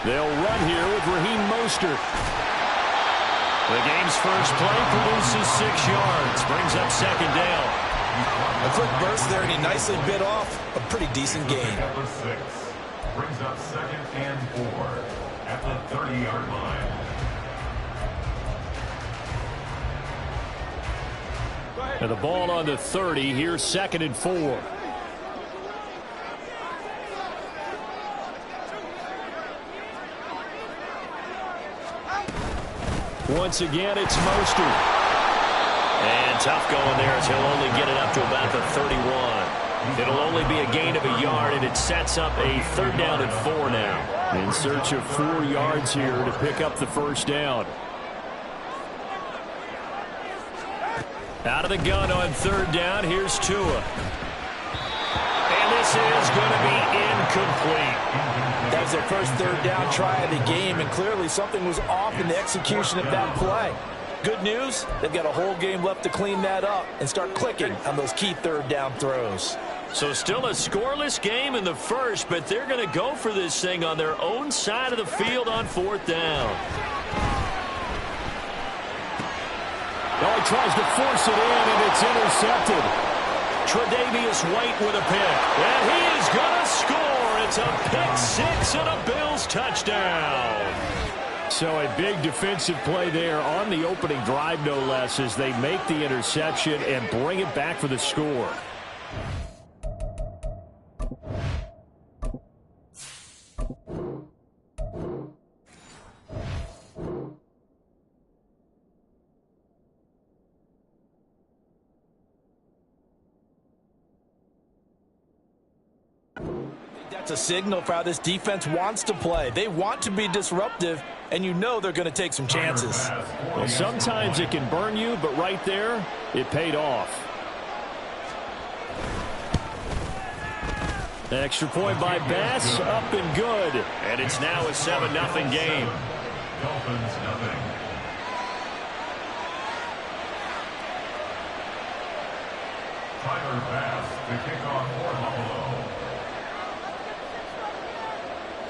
They'll run here with Raheem Mostert. The game's first play produces 6 yards. Brings up second down. A quick burst there, and he nicely bit off a pretty decent gain. Number 6 brings up 2nd and 4 at the 30-yard line. And the ball on the 30. Here's 2nd and 4. Once again, it's Mostert. And tough going there as he'll only get it up to about the 31. It'll only be a gain of a yard, and it sets up a 3rd down and 4 now. In search of 4 yards here to pick up the first down. Out of the gun on 3rd down. Here's Tua. And this is going to be incomplete. That was their first 3rd down try of the game, and clearly something was off in the execution of that play. Good news, they've got a whole game left to clean that up and start clicking on those key 3rd down throws. So still a scoreless game in the first, but they're going to go for this thing on their own side of the field on 4th down. Oh, he tries to force it in, and it's intercepted. Tre'Davious White with a pick, and he is going to score. It's a pick 6 and a Bills touchdown. So a big defensive play there on the opening drive, no less, as they make the interception and bring it back for the score. That's a signal for how this defense wants to play. They want to be disruptive, and you know they're going to take some chances. Well, sometimes it can burn you, but right there, it paid off. Extra point by Bass, up and good. And it's now a 7-0 game. Dolphins nothing. Tyler Bass to kick off for Buffalo.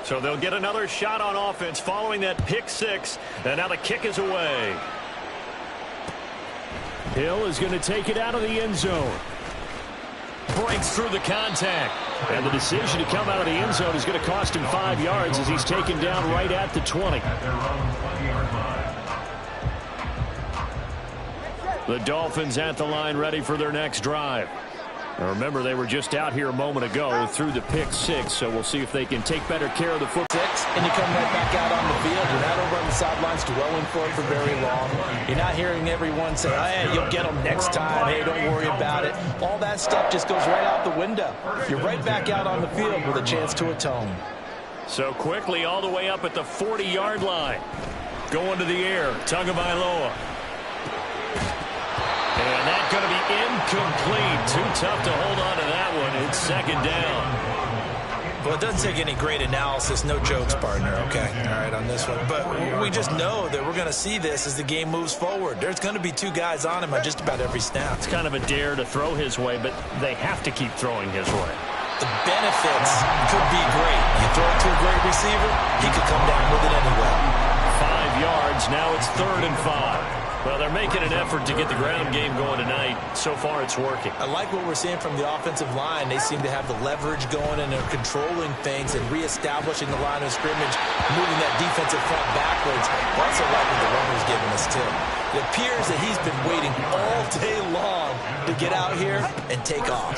So they'll get another shot on offense following that pick 6. And now the kick is away. Hill is going to take it out of the end zone. Breaks through the contact. And the decision to come out of the end zone is going to cost him 5 yards as he's taken down right at the 20. At their own 20-yard line. The Dolphins at the line ready for their next drive. Now remember, they were just out here a moment ago through the pick 6, so we'll see if they can take better care of the football. And you come right back out on the field. You're not over on the sidelines dwelling for it for very long. You're not hearing everyone say, oh, hey, you'll get them next time. Hey, don't worry about it. All that stuff just goes right out the window. You're right back out on the field with a chance to atone. So quickly all the way up at the 40-yard line. Going to the air, Tagovailoa. And that's going to be incomplete. Too tough to hold on to that one. It's 2nd down. Well, it doesn't take any great analysis. No jokes, partner, okay? All right, on this one. But we just know that we're going to see this as the game moves forward. There's going to be 2 guys on him on just about every snap. It's kind of a dare to throw his way, but they have to keep throwing his way. The benefits could be great. You throw it to a great receiver, he could come down with it anyway. 5 yards. Now it's 3rd and 5. Well, they're making an effort to get the ground game going tonight. So far, it's working. I like what we're seeing from the offensive line. They seem to have the leverage going, and they're controlling things and reestablishing the line of scrimmage, moving that defensive front backwards. I also like what the runner's giving us, too. It appears that he's been waiting all day long to get out here and take off.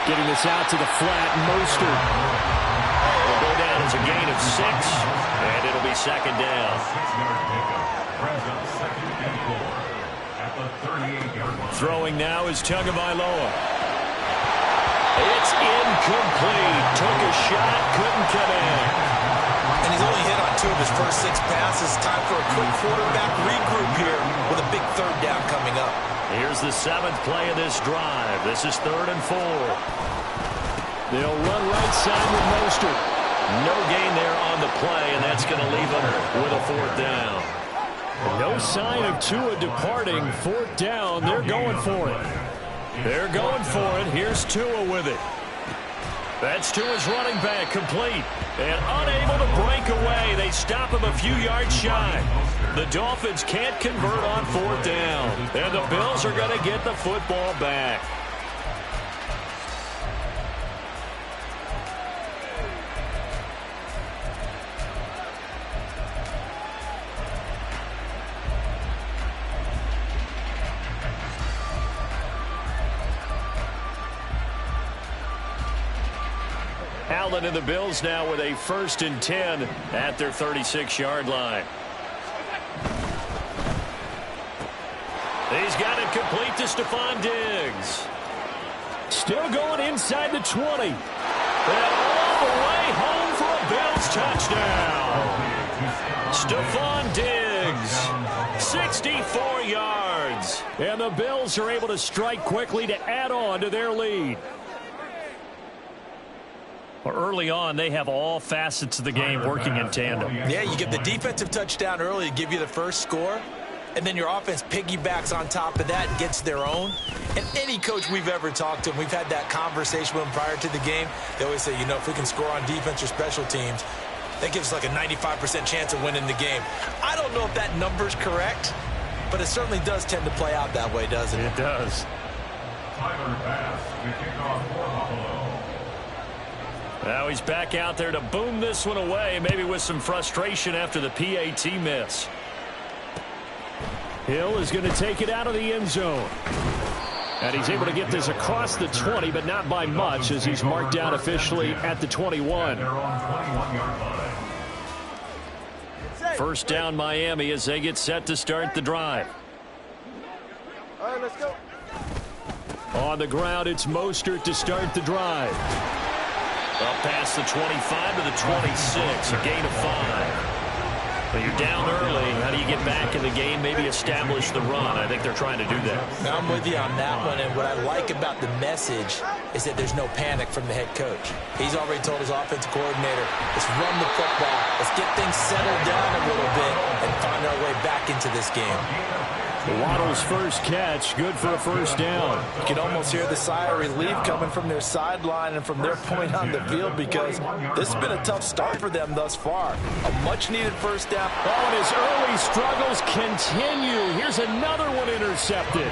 Getting this out to the flat, Mostert. Will go down as a gain of 6, and it'll be 2nd down. 6-yard pickup brings up 2nd and 4 at the 38-yard line. Throwing now is Tagovailoa. It's incomplete. Took a shot, couldn't connect. And he's only hit on 2 of his first 6 passes. Time for a quick quarterback regroup here with a big 3rd down coming up. Here's the 7th play of this drive. This is 3rd and 4. They'll run right side with Mostert. No gain there on the play, and that's going to leave them with a 4th down. No sign of Tua departing. 4th down. They're going for it. They're going for it. Here's Tua with it. That's to his running back, complete. And unable to break away. They stop him a few yards shy. The Dolphins can't convert on 4th down. And the Bills are going to get the football back. Allen and the Bills now with a 1st and 10 at their 36-yard line. He's got it complete to Stephon Diggs. Still going inside the 20. And all the way home for a Bills touchdown. Stephon Diggs, 64 yards. And the Bills are able to strike quickly to add on to their lead. Early on, they have all facets of the game working in tandem. Yeah, you get the defensive touchdown early to give you the first score, and then your offense piggybacks on top of that and gets their own. And any coach we've ever talked to, and we've had that conversation with them prior to the game, they always say, you know, if we can score on defense or special teams, that gives us like a 95% chance of winning the game. I don't know if that number's correct, but it certainly does tend to play out that way, doesn't it? It does. Tyler Bass to kick off for Buffalo. Now he's back out there to boom this one away, maybe with some frustration after the PAT miss. Hill is going to take it out of the end zone. And he's able to get this across the 20, but not by much, as he's marked down officially at the 21. First down Miami as they get set to start the drive. All right, let's go. On the ground, it's Mostert to start the drive. Up past the 25 to the 26, a gain of 5. But you're down early. How do you get back in the game, maybe establish the run? I think they're trying to do that. I'm with you on that one, and what I like about the message is that there's no panic from the head coach. He's already told his offensive coordinator, let's run the football, let's get things settled down a little bit, and find our way back into this game. Waddle's first catch, good for a first down. You can almost hear the sigh of relief coming from their sideline and from their point on the field, because this has been a tough start for them thus far. A much-needed first down. Oh, and his early struggles continue. Here's another one intercepted.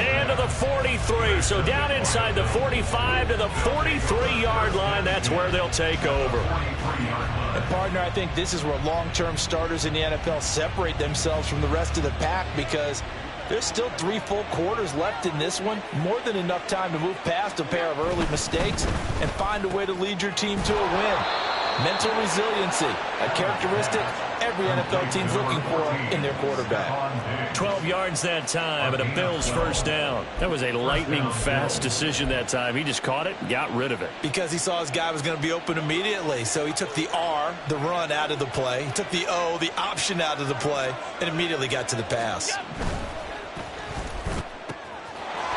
And to the 43. So down inside the 45 to the 43-yard line. That's where they'll take over. And partner, I think this is where long-term starters in the NFL separate themselves from the rest of the pack, because there's still 3 full quarters left in this one. More than enough time to move past a pair of early mistakes and find a way to lead your team to a win. Mental resiliency, a characteristic every NFL team's looking for in their quarterback. 12 yards that time and a Bills first down. That was a lightning-fast decision that time. He just caught it and got rid of it. Because he saw his guy was going to be open immediately. So he took the R, the run, out of the play. He took the O, the option, out of the play, and immediately got to the pass.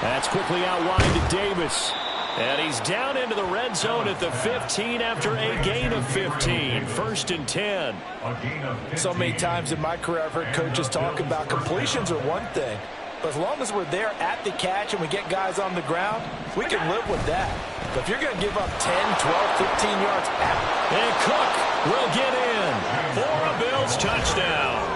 That's quickly out wide to Davis. And he's down into the red zone at the 15 after a gain of 15. 1st and 10. So many times in my career I've heard coaches talk about completions are one thing, but as long as we're there at the catch and we get guys on the ground, we can live with that. But if you're going to give up 10, 12, 15 yards out. And Cook will get in for a Bills touchdown.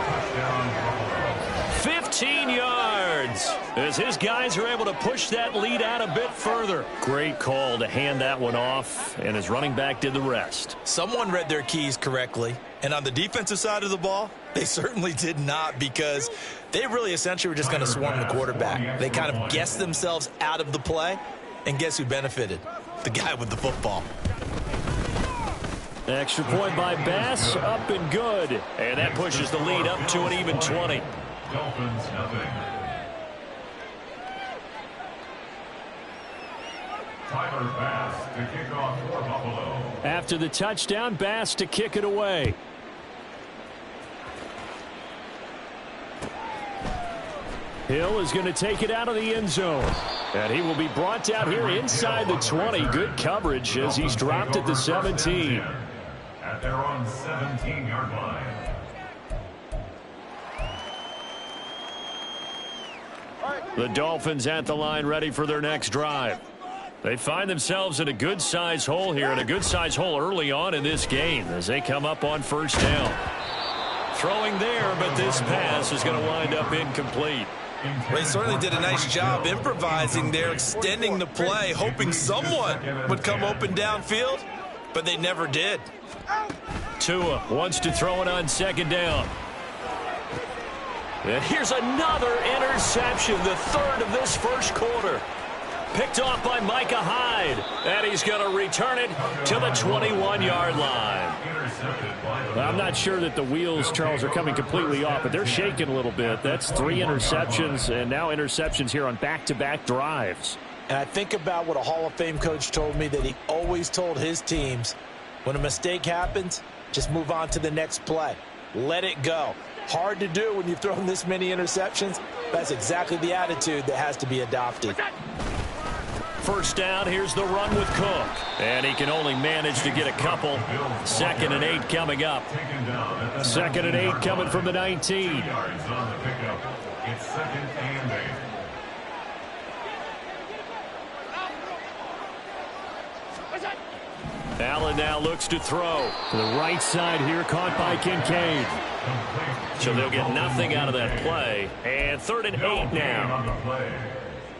15 yards as his guys are able to push that lead out a bit further. Great call to hand that one off, and his running back did the rest. Someone read their keys correctly, and on the defensive side of the ball, they certainly did not, because they really essentially were just going to swarm the quarterback. They kind of guessed themselves out of the play, and guess who benefited? The guy with the football. Extra point by Bass, up and good. And that pushes the lead up to an even 20. Dolphins nothing. Tyler Bass to kick off for Buffalo. After the touchdown, Bass to kick it away. Hill is going to take it out of the end zone. And he will be brought down here inside the 20. Good coverage as he's dropped at the 17. At their own 17-yard line. The Dolphins at the line ready for their next drive. They find themselves in a good-size hole here, and a good-size hole early on in this game as they come up on first down. Throwing there, but this pass is going to wind up incomplete. Well, he certainly did a nice job improvising there, extending the play, hoping someone would come open downfield, but they never did. Tua wants to throw it on second down. And here's another interception, the third of this first quarter. Picked off by Micah Hyde, and he's going to return it to the 21-yard line. Well, I'm not sure that the wheels, Charles, are coming completely off, but they're shaking a little bit. That's 3 interceptions, and now interceptions here on back-to-back drives. And I think about what a Hall of Fame coach told me that he always told his teams, when a mistake happens, just move on to the next play. Let it go. Hard to do when you've thrown this many interceptions. That's exactly the attitude that has to be adopted. First down, here's the run with Cook. And he can only manage to get a couple. 2nd and 8 coming up. 2nd and 8 coming from the 19. Yards on the pickup. It's 2nd and 8. Allen now looks to throw. To the right side here, caught by Kincaid. So they'll get nothing out of that play. And 3rd and 8 now. On the play.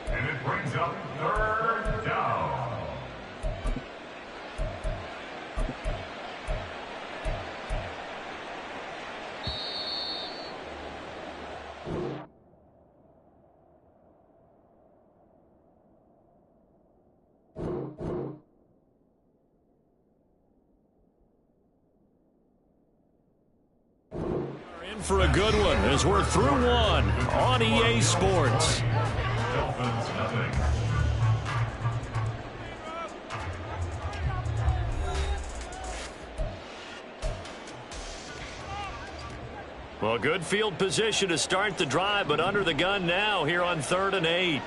And it brings up 3rd down. In for a good one as we're through one on EA Sports. Dolphins nothing. Well, good field position to start the drive, but under the gun now here on 3rd and 8.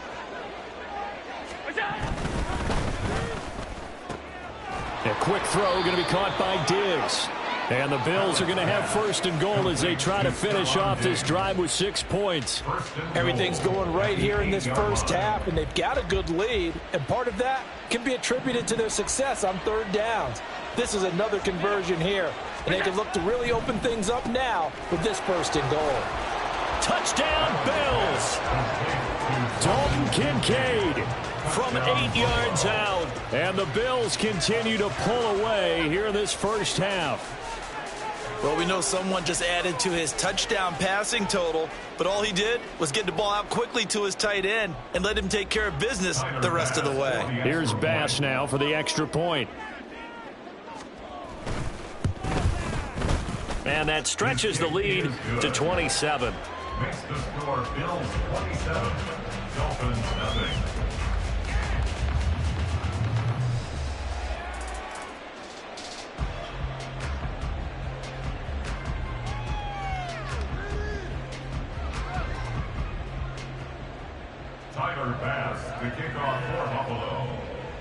A quick throw going to be caught by Diggs. And the Bills are going to have 1st and goal as they try to finish off this drive with 6 points. Everything's going right here in this first half, and they've got a good lead, and part of that can be attributed to their success on 3rd downs. This is another conversion here, and they can look to really open things up now with this 1st and goal. Touchdown, Bills! Dalton Kincaid From 8 yards out. And the Bills continue to pull away here in this first half. Well, we know someone just added to his touchdown passing total, but all he did was get the ball out quickly to his tight end and let him take care of business the rest of the way. Here's Bass now for the extra point. And that stretches the lead to 27. Makes the score Bills 27, Dolphins nothing. Tyler Bass to kick off for Buffalo.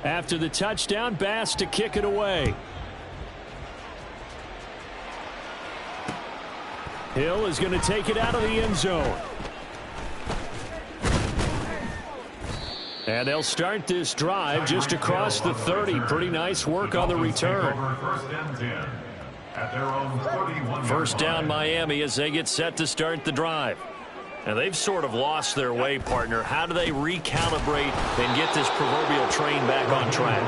After the touchdown, Bass to kick it away. Hill is going to take it out of the end zone. And they'll start this drive just across the 30. Pretty nice work on the return. First and 10 at their own 31. First down Miami as they get set to start the drive. And they've sort of lost their way, partner. How do they recalibrate and get this proverbial train back on track?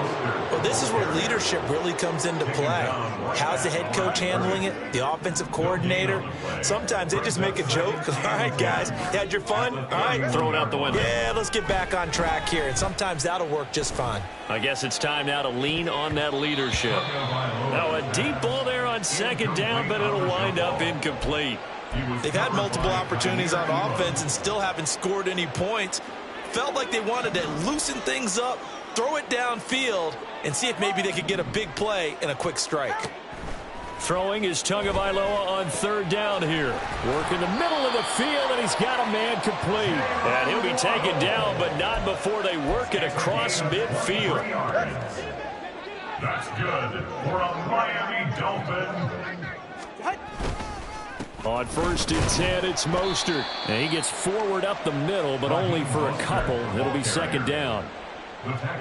Well, this is where leadership really comes into play. How's the head coach handling it? The offensive coordinator? Sometimes they just make a joke. All right, guys, you had your fun? All right. Throw it out the window. Yeah, let's get back on track here. And sometimes that'll work just fine. I guess it's time now to lean on that leadership. Now, a deep ball there on second down, but it'll wind up incomplete. They've had multiple opportunities on offense and still haven't scored any points. Felt like they wanted to loosen things up, throw it downfield, and see if maybe they could get a big play and a quick strike. Throwing is Tagovailoa on third down here. Work in the middle of the field, and he's got a man complete. And he'll be taken down, but not before they work it across midfield. That's good for a Miami Dolphin. On first and 10, it's Mostert. And he gets forward up the middle, but only for a couple. It'll be second down.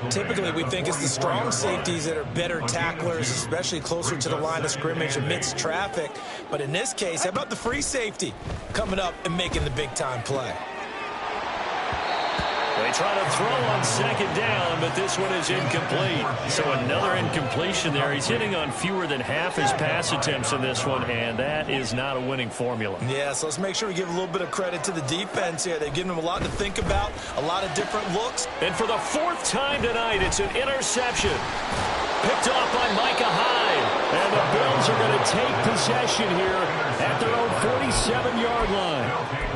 Typically, we think it's the strong safeties that are better tacklers, especially closer to the line of scrimmage amidst traffic. But in this case, how about the free safety coming up and making the big-time play? They try to throw on second down, but this one is incomplete. So another incompletion there. He's hitting on fewer than half his pass attempts in this one, and that is not a winning formula. Yeah, so let's make sure we give a little bit of credit to the defense here. They've given them a lot to think about, a lot of different looks. And for the fourth time tonight, it's an interception. Picked off by Micah Hyde. And the Bills are going to take possession here at their own 47-yard line.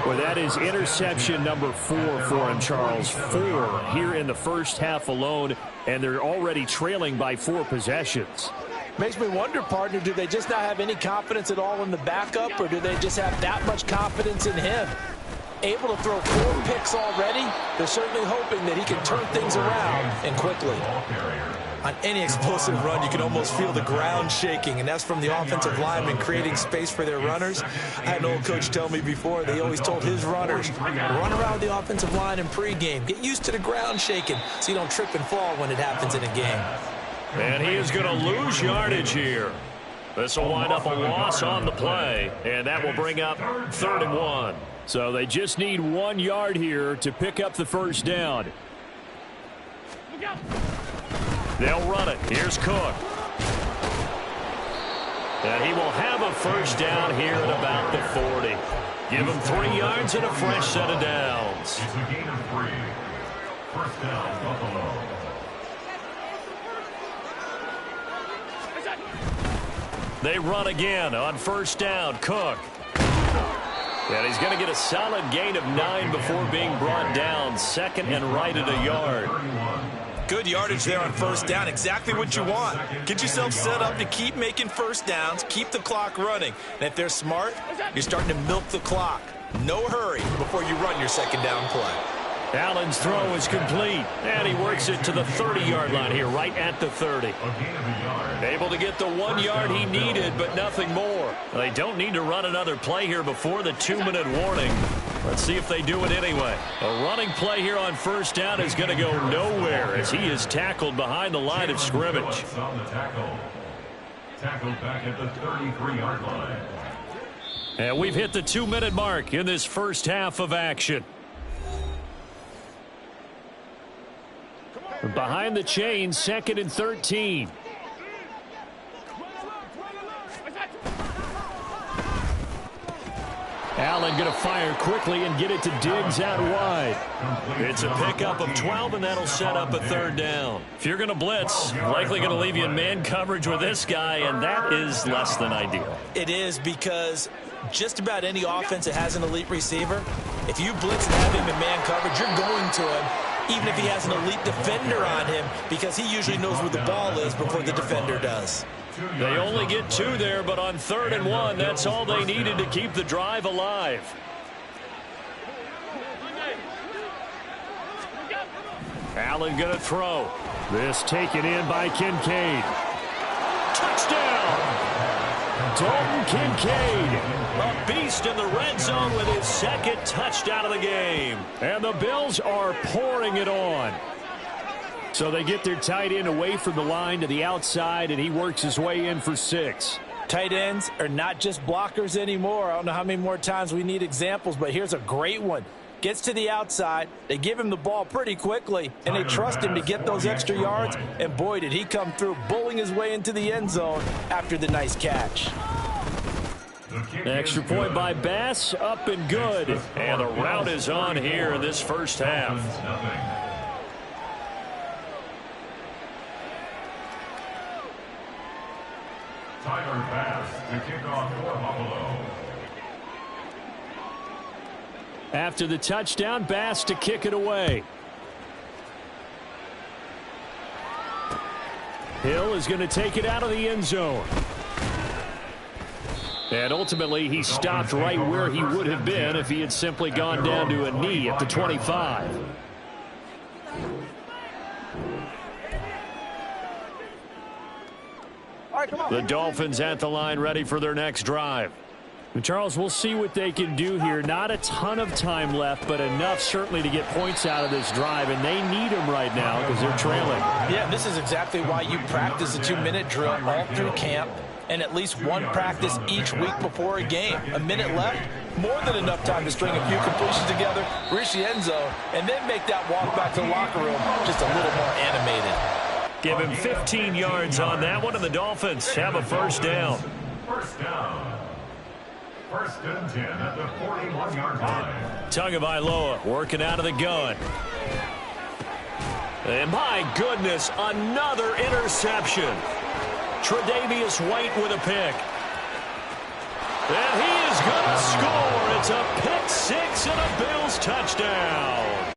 Well, that is interception number 4 for him, Charles. 4 here in the first half alone, and they're already trailing by 4 possessions. Makes me wonder, partner, do they just not have any confidence at all in the backup, or do they just have that much confidence in him? Able to throw 4 picks already, they're certainly hoping that he can turn things around and quickly. On any explosive run, you can almost feel the ground shaking, and that's from the offensive linemen creating space for their runners. I had an old coach tell me before, they always told his runners, run around the offensive line in pregame. Get used to the ground shaking so you don't trip and fall when it happens in a game. And he is going to lose yardage here. This will wind up a loss on the play, and that will bring up 3rd and 1. So they just need 1 yard here to pick up the first down. They'll run it. Here's Cook. And he will have a first down here at about the 40. Give him 3 yards and a fresh set of downs. It's a gain of 3. First down, Buffalo. They run again on first down. Cook. And he's going to get a solid gain of 9 before being brought down. 2nd and right at a yard. Good yardage there on first down. Exactly what you want. Get yourself set up to keep making first downs, keep the clock running. And if they're smart, you're starting to milk the clock. No hurry before you run your second down play. Allen's throw is complete, and he works it to the 30-yard line here, right at the 30. Able to get the 1 yard he needed, but nothing more. They don't need to run another play here before the 2-minute warning. Let's see if they do it anyway. A running play here on first down is going to go nowhere as he is tackled behind the line of scrimmage. Tackled back at the 33-yard line. And we've hit the 2-minute mark in this first half of action. Behind the chains, 2nd and 13. Allen going to fire quickly and get it to Diggs out wide. It's a pickup of 12, and that'll set up a 3rd down. If you're going to blitz, likely going to leave you in man coverage with this guy, and that is less than ideal. It is, because just about any offense that has an elite receiver, if you blitz and have him in man coverage, you're going to him, even if he has an elite defender on him, because he usually knows where the ball is before the defender does. They only get 2 there, but on 3rd and 1, that's all they needed to keep the drive alive. Allen going to throw. This taken in by Kincaid. Touchdown! Dalton Kincaid, a beast in the red zone with his 2nd touchdown of the game. And the Bills are pouring it on. So they get their tight end away from the line to the outside, and he works his way in for 6. Tight ends are not just blockers anymore. I don't know how many more times we need examples, but here's a great one. Gets to the outside, they give him the ball pretty quickly, and they trust him to get those extra yards, and boy, did he come through, bullying his way into the end zone after the nice catch. Extra point by Bass, up and good. And the route is on here in this first half. Tyler Bass to kick off for Buffalo. After the touchdown, Bass to kick it away. Hill is going to take it out of the end zone. And ultimately, he stopped right where he would have been if he had simply gone down to a knee at the 25. The Dolphins at the line ready for their next drive. Charles, we'll see what they can do here. Not a ton of time left, but enough certainly to get points out of this drive, and they need them right now because they're trailing. Yeah, this is exactly why you practice a 2-minute drill all through camp and at least one practice each week before a game. A minute left, more than enough time to string a few completions together, reach the end zone, and then make that walk back to the locker room just a little more animated. Give him 15 yards on that one, and the Dolphins have a first down. First down. First and 10 at the 41-yard line. Tagovailoa working out of the gun. And my goodness, another interception. Tre'Davious White with a pick. And he is going to score. It's a pick six and a Bills touchdown.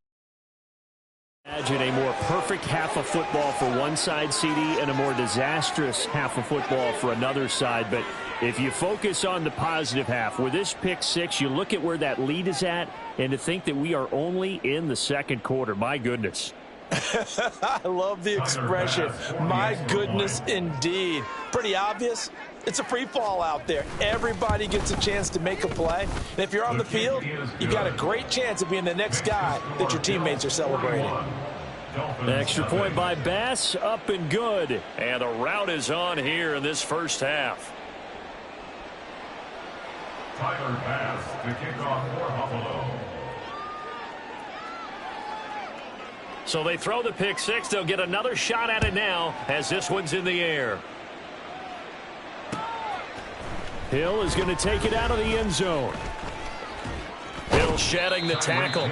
Imagine a more perfect half of football for one side, CD, and a more disastrous half of football for another side. But if you focus on the positive half, with this pick six, you look at where that lead is at, and to think that we are only in the second quarter. My goodness. I love the expression. My goodness, indeed. Pretty obvious. It's a free fall out there. Everybody gets a chance to make a play. And if you're on the field, you got a great chance of being the next guy that your teammates are celebrating. Extra point by Bass, up and good. And the route is on here in this first half. Tyler Bass to kick off for Buffalo. So they throw the pick six. They'll get another shot at it now as this one's in the air. Hill is going to take it out of the end zone. Hill shedding the tackle.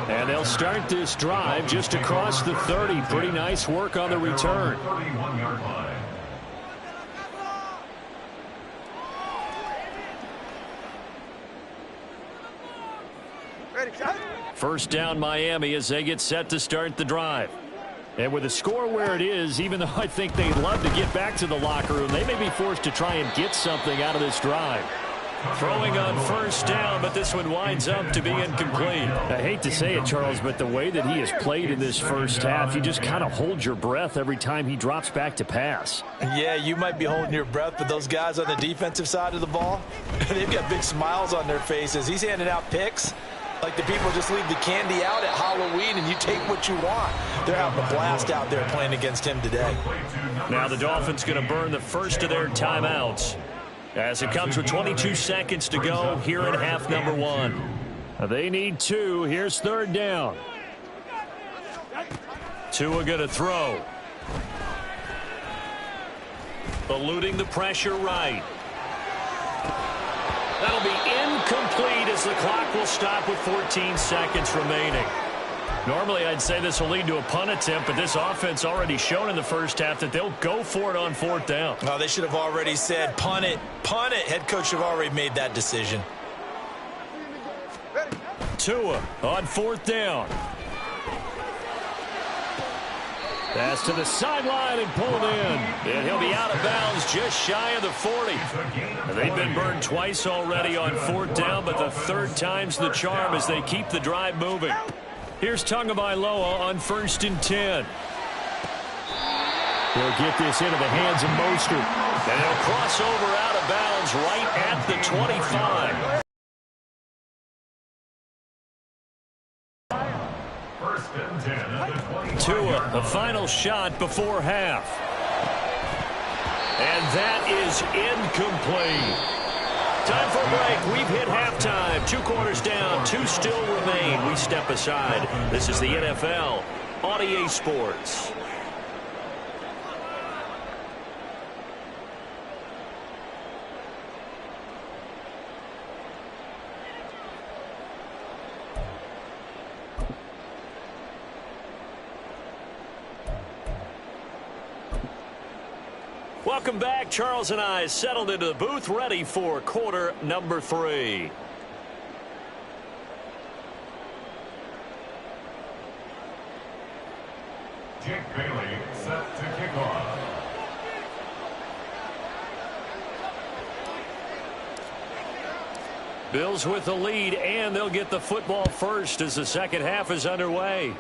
And they'll start this drive just across the 30. Pretty nice work on the return. 31-yard line. Ready, shot. First down Miami as they get set to start the drive. And with the score where it is, even though I think they'd love to get back to the locker room, they may be forced to try and get something out of this drive. Throwing on first down, but this one winds up to be incomplete. I hate to say it, Charles, but the way that he has played in this first half, you just kind of hold your breath every time he drops back to pass. Yeah, you might be holding your breath, but those guys on the defensive side of the ball, they've got big smiles on their faces. He's handing out picks like the people just leave the candy out at Halloween and you take what you want. They're having a blast out there playing against him today. Now the Dolphins going to burn the first of their timeouts as it comes with 22 seconds to go here in half number one. They need two. Here's third down. Tua going to throw. Eluding the pressure right. That'll be incomplete as the clock will stop with 14 seconds remaining. Normally, I'd say this will lead to a punt attempt, but this offense already shown in the first half that they'll go for it on fourth down. Oh, they should have already said, punt it, punt it. Head coach should have already made that decision. Tua on fourth down. Pass to the sideline and pulled in. And he'll be out of bounds just shy of the 40. They've been burned twice already on fourth down, but the third time's the charm as they keep the drive moving. Here's Tagovailoa on first and 10. He'll get this into the hands of Mostert. And he'll cross over out of bounds right at the 25. First and 10 at the 20. Tua, the final shot before half. And that is incomplete. Time for a break. We've hit halftime. 2 quarters down. 2 still remain. We step aside. This is the NFL on EA Sports. Welcome back. Charles and I settled into the booth, ready for quarter number 3. Jake Bailey set to kick off. Bills with the lead, and they'll get the football first as the second half is underway.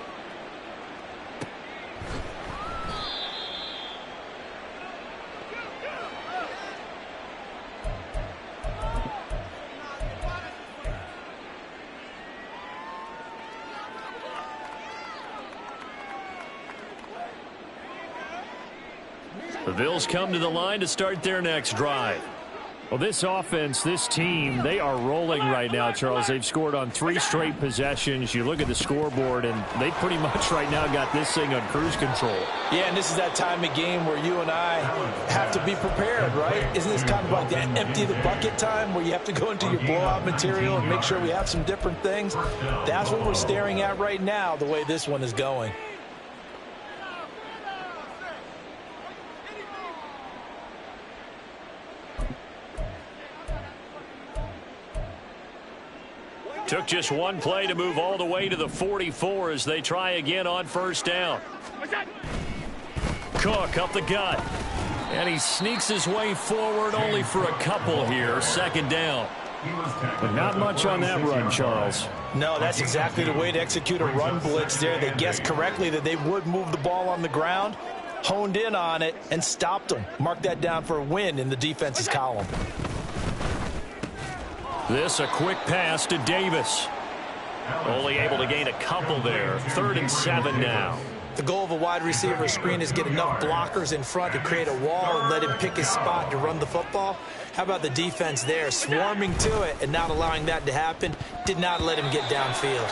The Bills come to the line to start their next drive. Well, this offense, this team, they are rolling right now, Charles. They've scored on 3 straight possessions. You look at the scoreboard, and they pretty much right now got this thing on cruise control. Yeah, and this is that time of game where you and I have to be prepared, right? Isn't this kind of like that empty the bucket time where you have to go into your blowout material and make sure we have some different things? That's what we're staring at right now, the way this one is going. Took just one play to move all the way to the 44 as they try again on first down. Cook up the gut. And he sneaks his way forward only for a couple here. Second down. But not much on that run, Charles. No, that's exactly the way to execute a run blitz there. They guessed correctly that they would move the ball on the ground, honed in on it, and stopped them. Mark that down for a win in the defense's column. This a quick pass to Davis. Only able to gain a couple there. 3rd and 7 now. The goal of a wide receiver screen is get enough blockers in front to create a wall and let him pick his spot to run the football. How about the defense there, swarming to it and not allowing that to happen? Did not let him get downfield.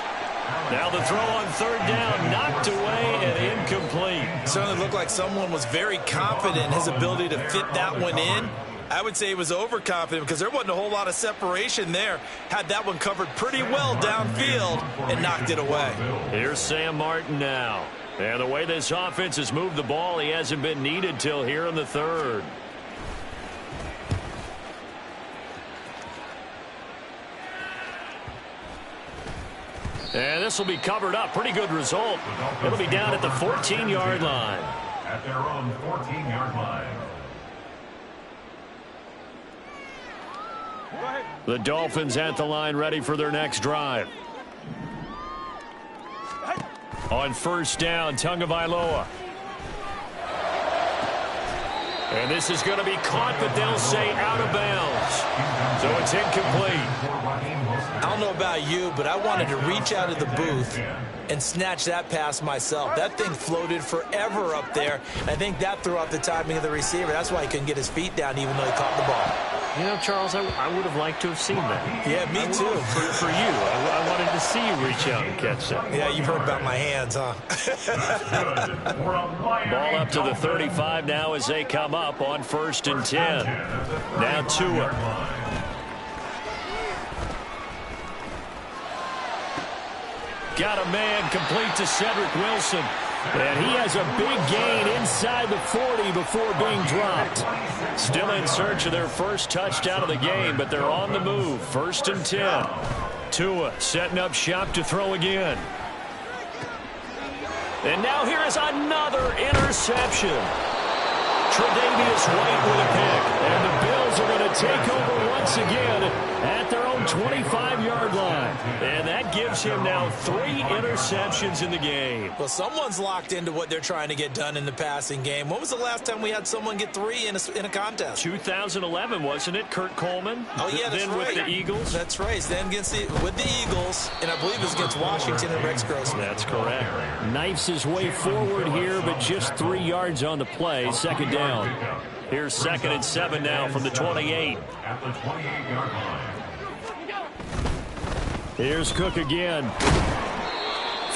Now the throw on 3rd down, knocked away and incomplete. Certainly looked like someone was very confident in his ability to fit that one in. I would say he was overconfident because there wasn't a whole lot of separation there. Had that one covered pretty well downfield and knocked it away. Here's Sam Martin now. And the way this offense has moved the ball, he hasn't been needed till here in the 3rd. And this will be covered up. Pretty good result. It'll be down at the 14-yard line. At their own 14-yard line. The Dolphins at the line ready for their next drive. On first down, Tagovailoa. And this is going to be caught, but they'll say out of bounds. So it's incomplete. I don't know about you, but I wanted to reach out of the booth and snatch that pass myself. That thing floated forever up there. I think that threw off the timing of the receiver. That's why he couldn't get his feet down even though he caught the ball. You know, Charles, I would have liked to have seen that. Yeah, me too. For you. I wanted to see you reach out and catch that. Yeah, you've heard about my hands, huh? Ball up to the 35 now as they come up on 1st and 10. Now Tua. Got a man complete to Cedric Wilson. And he has a big gain inside the 40 before being dropped. Still in search of their first touchdown of the game, but they're on the move. 1st and 10. Tua setting up shop to throw again. And now here is another interception. Tre'Davious White with a pick. And the Bills are going to take over once again at their own 25-yard line. And that gives him now 3 interceptions in the game. Well, someone's locked into what they're trying to get done in the passing game. When was the last time we had someone get 3 in a contest? 2011, wasn't it? Kurt Coleman? Oh, yeah, that's then right. With the Eagles? That's right. Then with the Eagles, and I believe it was against Washington and Rex Grossman. That's correct. Knifes his way forward here, but just 3 yards on the play. 2nd down. Here's 2nd and 7 now from the 28. At the 28-yard line. Here's Cook again.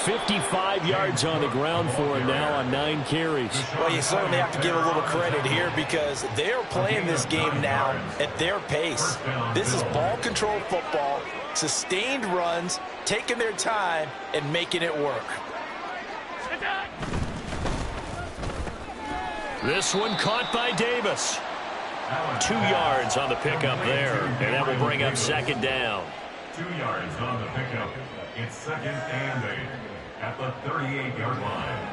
55 yards on the ground for him now on 9 carries. Well, you certainly have to give a little credit here because they're playing this game now at their pace. This is ball control football, sustained runs, taking their time, and making it work. This one caught by Davis. 2 yards on the pickup there, and that will bring up 2nd down. 2 yards on the pickup. It's 2nd and 8 at the 38-yard line.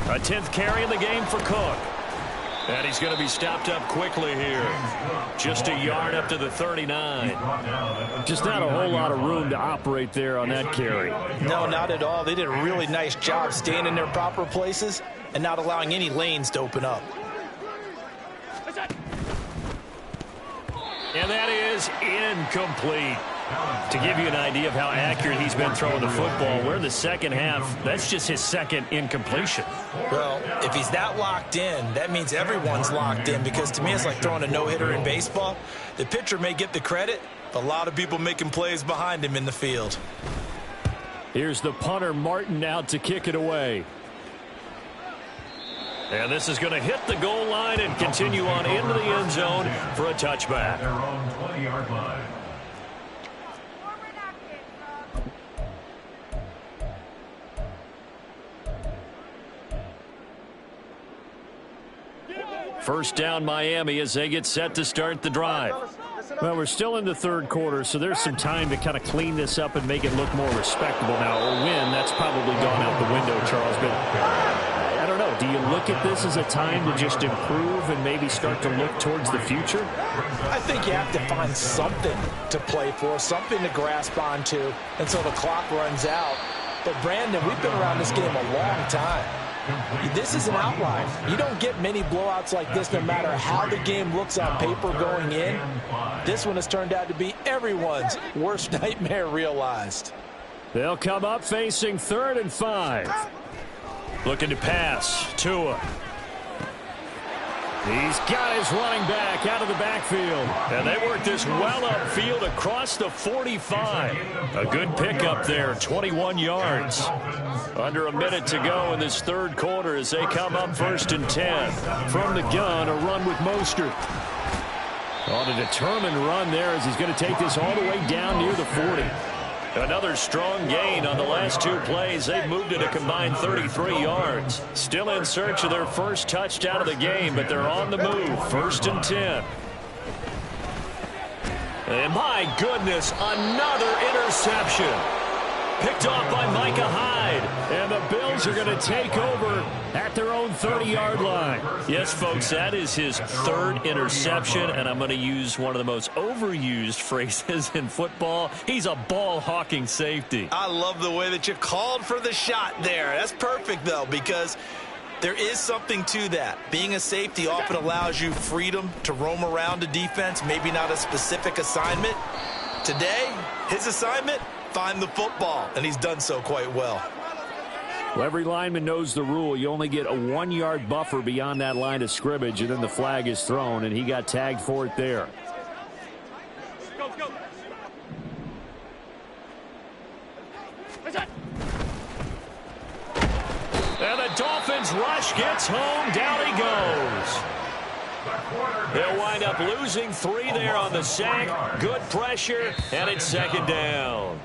A 10th carry in the game for Cook. And he's going to be stopped up quickly here. Just a yard up to the 39. Just not a whole lot of room to operate there on that carry. No, not at all. They did a really nice job staying in their proper places and not allowing any lanes to open up. And that is incomplete. To give you an idea of how accurate he's been throwing the football, we're in the second half. That's just his second incompletion. Well, if he's that locked in, that means everyone's locked in, because to me it's like throwing a no-hitter in baseball. The pitcher may get the credit, but a lot of people making plays behind him in the field. Here's the punter, Martin, out to kick it away. And this is going to hit the goal line and continue on into the end zone for a touchback. Their own 20-yard line. First down, Miami, as they get set to start the drive. Well, we're still in the third quarter, so there's some time to kind of clean this up and make it look more respectable now. A win, that's probably gone out the window, Charles. But I don't know. Do you look at this as a time to just improve and maybe start to look towards the future? I think you have to find something to play for, something to grasp onto until the clock runs out. But, Brandon, we've been around this game a long time. This is an outlier. You don't get many blowouts like this no matter how the game looks on paper going in. This one has turned out to be everyone's worst nightmare realized. They'll come up facing 3rd and 5. Looking to pass. Tua. He's got his running back out of the backfield. And they work this well upfield across the 45. A good pickup there, 21 yards. Under a minute to go in this third quarter as they come up 1st and 10. From the gun, a run with Mostert. On a determined run there as he's going to take this all the way down near the 40. Another strong gain on the last 2 plays. They've moved it a combined 33 yards. Still in search of their first touchdown of the game, but they're on the move. 1st and 10. And my goodness, another interception. Picked off by Micah Hyde. And the Bills are going to take over at their own 30-yard line. Yes, folks, that is his 3rd interception, and I'm going to use one of the most overused phrases in football. He's a ball-hawking safety. I love the way that you called for the shot there. That's perfect, though, because there is something to that. Being a safety often allows you freedom to roam around a defense, maybe not a specific assignment. Today, his assignment, find the football, and he's done so quite well. Well, every lineman knows the rule. You only get a 1-yard buffer beyond that line of scrimmage, and then the flag is thrown, and he got tagged for it there. Go, go. And the Dolphins rush gets home. Down he goes. They'll wind up losing 3 there on the sack. Good pressure, and it's 2nd down.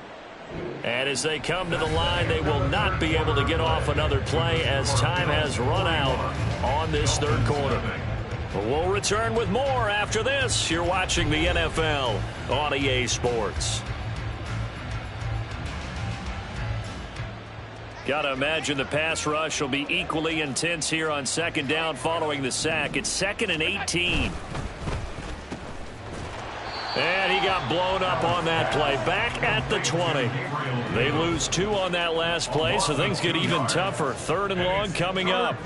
And as they come to the line, they will not be able to get off another play as time has run out on this third quarter. We'll return with more after this. You're watching the NFL on EA Sports. Got to imagine the pass rush will be equally intense here on 2nd down following the sack. It's 2nd and 18. And he got blown up on that play. Back at the 20. They lose 2 on that last play, so things get even tougher. 3rd and long coming up.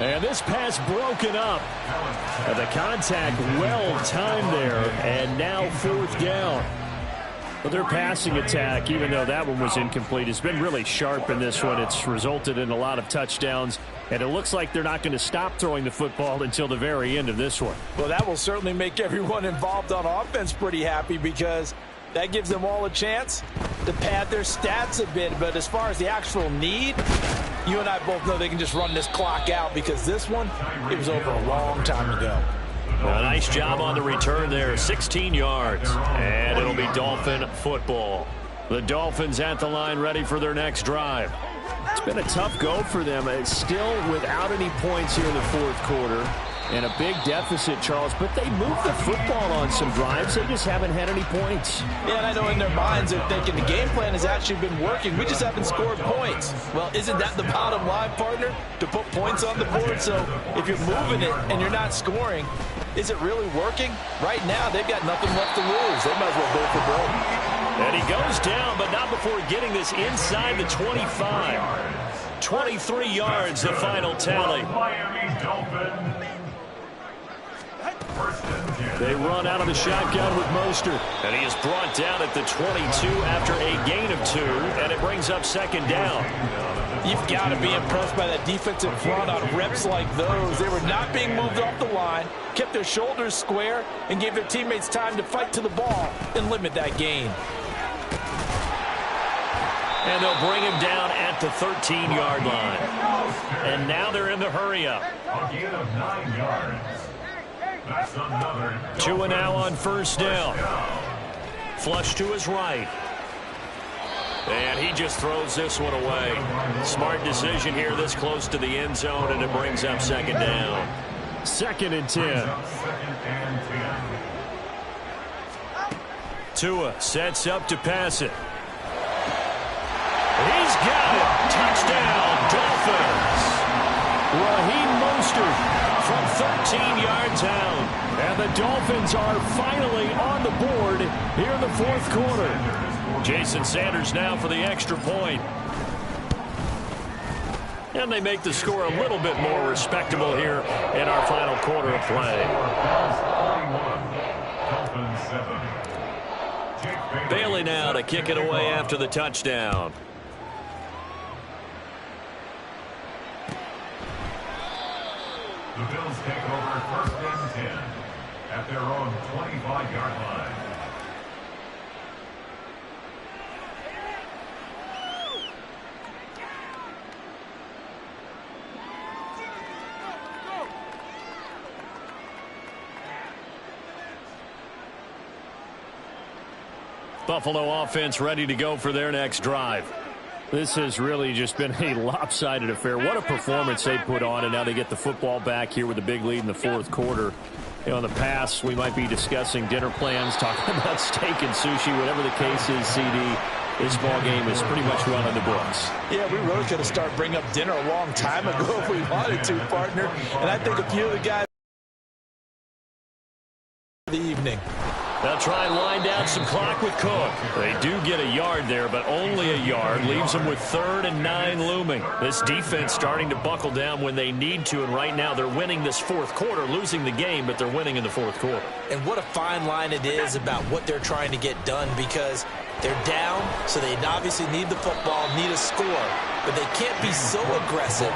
And this pass broken up. And the contact well timed there. And now 4th down. Well, their passing attack, even though that one was incomplete, has been really sharp in this one. It's resulted in a lot of touchdowns, and it looks like they're not going to stop throwing the football until the very end of this one. Well, that will certainly make everyone involved on offense pretty happy because that gives them all a chance to pad their stats a bit. But as far as the actual need, you and I both know they can just run this clock out because this one, it was over a long time ago. Well, nice job on the return there. 16 yards. And it'll be Dolphin football. The Dolphins at the line ready for their next drive. It's been a tough go for them. It's still without any points here in the 4th quarter. And a big deficit, Charles. But they moved the football on some drives. They just haven't had any points. Yeah, and I know in their minds they're thinking the game plan has actually been working. We just haven't scored points. Well, isn't that the bottom line, partner? To put points on the board? So if you're moving it and you're not scoring, is it really working? Right now, they've got nothing left to lose. They might as well go for broke. And he goes down, but not before getting this inside the 25. 23 yards, the final tally. Miami Dolphins. They run out of the shotgun with Mostert. And he is brought down at the 22 after a gain of 2, and it brings up second down. You've got to be impressed by that defensive front on reps like those. They were not being moved off the line, kept their shoulders square, and gave their teammates time to fight to the ball and limit that gain. And they'll bring him down at the 13-yard line. And now they're in the hurry-up. A gain of 9 yards. That's another. Tua now on first down. Flush to his right. And he just throws this one away. Smart decision here this close to the end zone, and it brings up second down. Second and 10. Tua sets up to pass it. He's got it. Touchdown, Dolphins. Raheem Mostert from 13 yards out. And the Dolphins are finally on the board here in the fourth quarter. Jason Sanders now for the extra point. And they make the score a little bit more respectable here in our final quarter of play. Bailey now to kick it away after the touchdown. The Bills take over first and 10 at their own 25-yard line. Buffalo offense ready to go for their next drive. This has really just been a lopsided affair. What a performance they put on, and now they get the football back here with a big lead in the fourth quarter. You know, in the past, we might be discussing dinner plans, talking about steak and sushi, whatever the case is, CD. This ball game is pretty much run on the books. Yeah, we really could have started bringing up dinner a long time ago if we wanted to, partner. And I think a few of the guys for the evening. They'll try and wind down some clock with Cook. They do get a yard there, but only a yard. Leaves them with 3rd and 9 looming. This defense starting to buckle down when they need to, and right now they're winning this fourth quarter, losing the game, but they're winning in the fourth quarter. And what a fine line it is about what they're trying to get done, because they're down, so they obviously need the football, need a score, but they can't be so aggressive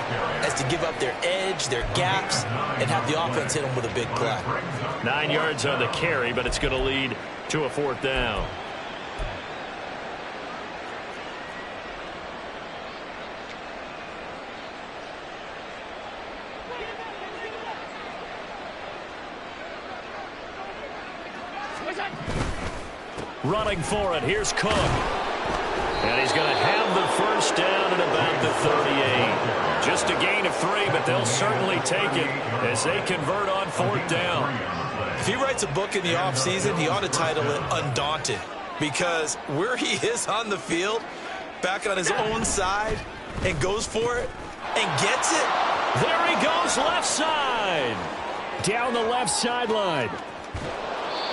as to give up their edge, their gaps, and have the offense hit them with a big play. 9 yards on the carry, but it's going to lead to a 4th down. Running for it, here's Cook. And he's going to have the first down at about the 38. Just a gain of 3, but they'll certainly take it as they convert on 4th down. If he writes a book in the offseason, he ought to title it Undaunted, because where he is on the field, back on his own side, and goes for it, and gets it. There he goes, left side. Down the left sideline.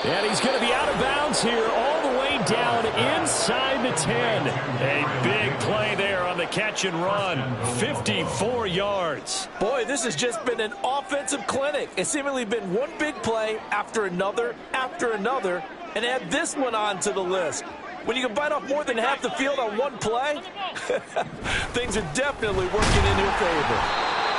And he's going to be out of bounds here all the way down inside the 10. A big play there on the catch and run. 54 yards. Boy, this has just been an offensive clinic. It's seemingly been one big play after another, and add this one on to the list. When you can bite off more than half the field on one play, things are definitely working in your favor.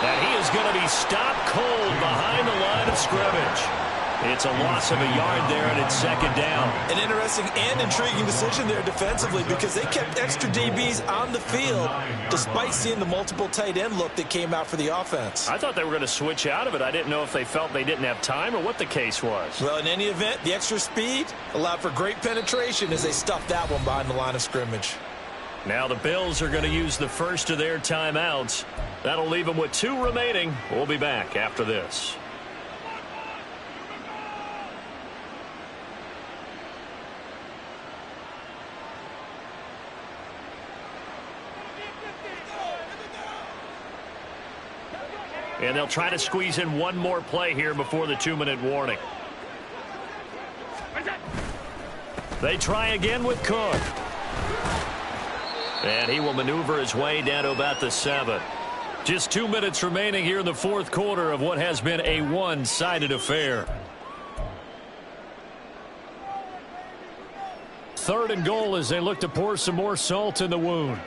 And he is going to be stopped cold behind the line of scrimmage. It's a loss of a yard there, and it's 2nd down. An interesting and intriguing decision there defensively, because they kept extra DBs on the field despite seeing the multiple tight end look that came out for the offense. I thought they were going to switch out of it. I didn't know if they felt they didn't have time or what the case was. Well, in any event, the extra speed allowed for great penetration as they stuffed that one behind the line of scrimmage. Now the Bills are going to use the first of their timeouts. That'll leave them with 2 remaining. We'll be back after this. And they'll try to squeeze in one more play here before the 2-minute warning. They try again with Cook. And he will maneuver his way down to about the 7. Just 2 minutes remaining here in the fourth quarter of what has been a one-sided affair. 3rd and goal as they look to pour some more salt in the wound.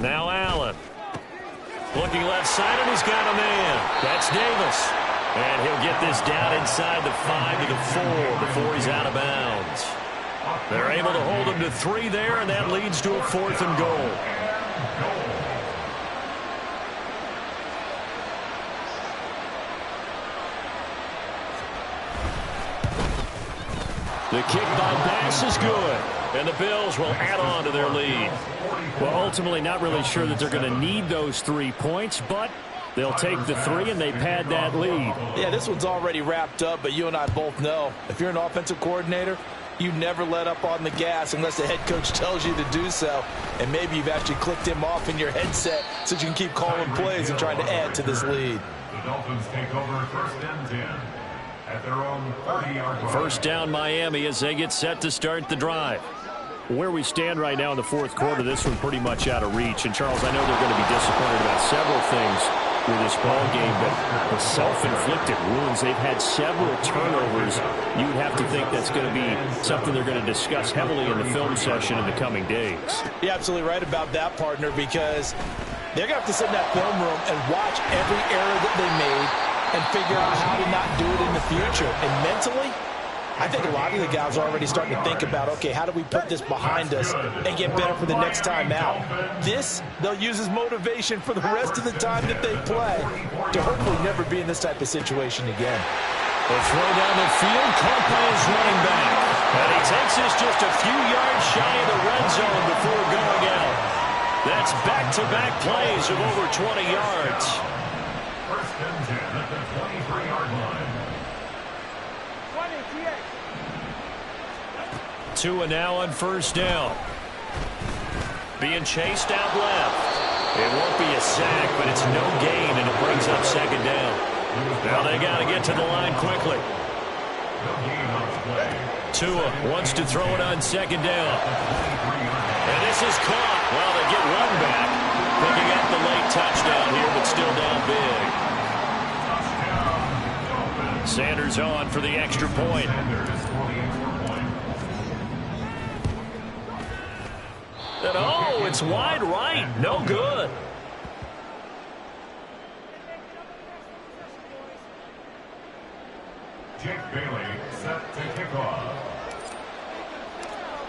Now Allen. Looking left side, and he's got a man. That's Davis. And he'll get this down inside the 5 to the 4 before he's out of bounds. They're able to hold him to 3 there, and that leads to a 4th and goal. The kick by Bass is good, and the Bills will add on to their lead. Well, ultimately not really sure that they're going to need those 3 points, but they'll take the 3 and they pad that lead. Yeah, this one's already wrapped up, but you and I both know if you're an offensive coordinator, you never let up on the gas unless the head coach tells you to do so. And maybe you've actually clicked him off in your headset so you can keep calling plays and trying to add to this lead. The Dolphins take over 1st and 10 at their own 30-yard line. First down Miami as they get set to start the drive. Where we stand right now in the fourth quarter, this one pretty much out of reach. And, Charles, I know they're going to be disappointed about several things with this ball game, but the self-inflicted wounds, they've had several turnovers. You would have to think that's going to be something they're going to discuss heavily in the film session in the coming days. You're absolutely right about that, partner, because they're going to have to sit in that film room and watch every error that they made and figure out how to not do it in the future. And mentally, I think a lot of the guys are already starting to think about, okay, how do we put this behind us and get better for the next time out? This, they'll use as motivation for the rest of the time that they play to hopefully never be in this type of situation again. The throw down the field, Campa is running back. And he takes us just a few yards shy of the red zone before going out. That's back-to-back plays of over 20 yards. 1st and 10 at the 23-yard line. Tua now on first down. Being chased out left. It won't be a sack, but it's no gain, and it brings up 2nd down. Now they got to get to the line quickly. Tua wants to throw it on 2nd down. And this is caught. Well, they get one back. Picking up the late touchdown here, but still down big. Sanders on for the extra point. And oh, it's wide right. No good. Jake Bailey set to kick off.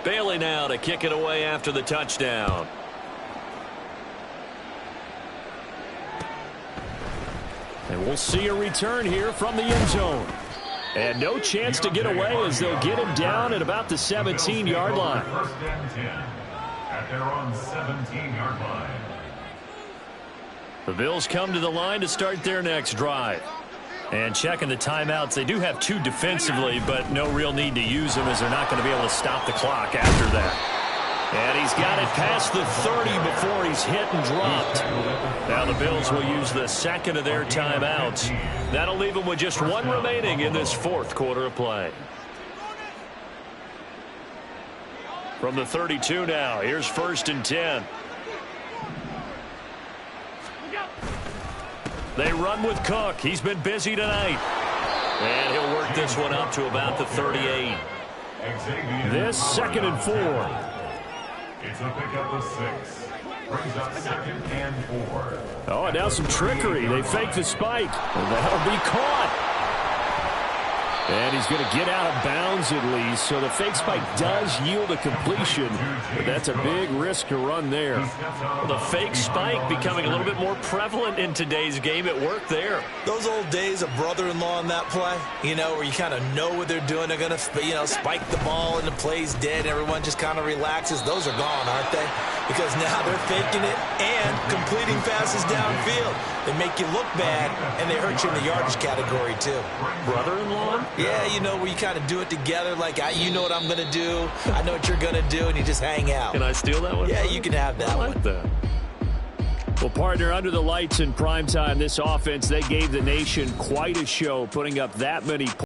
Bailey now to kick it away after the touchdown. And we'll see a return here from the end zone. And no chance to get away as they'll get him down at about the 17-yard line. 1st and 10 at their own 17-yard line. The Bills come to the line to start their next drive. And checking the timeouts, they do have 2 defensively, but no real need to use them as they're not going to be able to stop the clock after that. And he's got it past the 30 before he's hit and dropped. Now the Bills will use the 2nd of their timeouts. That'll leave them with just 1 remaining in this fourth quarter of play. From the 32 now, here's 1st and 10. They run with Cook. He's been busy tonight. And he'll work this one up to about the 38. This 2nd and 4. It's a pickup of 6. Brings up 2nd and 4. Oh, and now some trickery. They fake the spike. And that'll be caught. And he's going to get out of bounds at least. So the fake spike does yield a completion. But that's a big risk to run there. Well, the fake spike becoming a little bit more prevalent in today's game. It worked there. Those old days of brother-in-law in that play, where you kind of know what they're doing. They're going to, spike the ball and the play's dead. Everyone just kind of relaxes. Those are gone, aren't they? Because now they're faking it and completing passes downfield. They make you look bad, and they hurt you in the yardage category, too. Brother-in-law? Yeah, where you kind of do it together, like, you know what I'm going to do, I know what you're going to do, and you just hang out. Can I steal that one? Yeah, you can have that I like one. that. Well, partner, under the lights in primetime, this offense, they gave the nation quite a show, putting up that many points.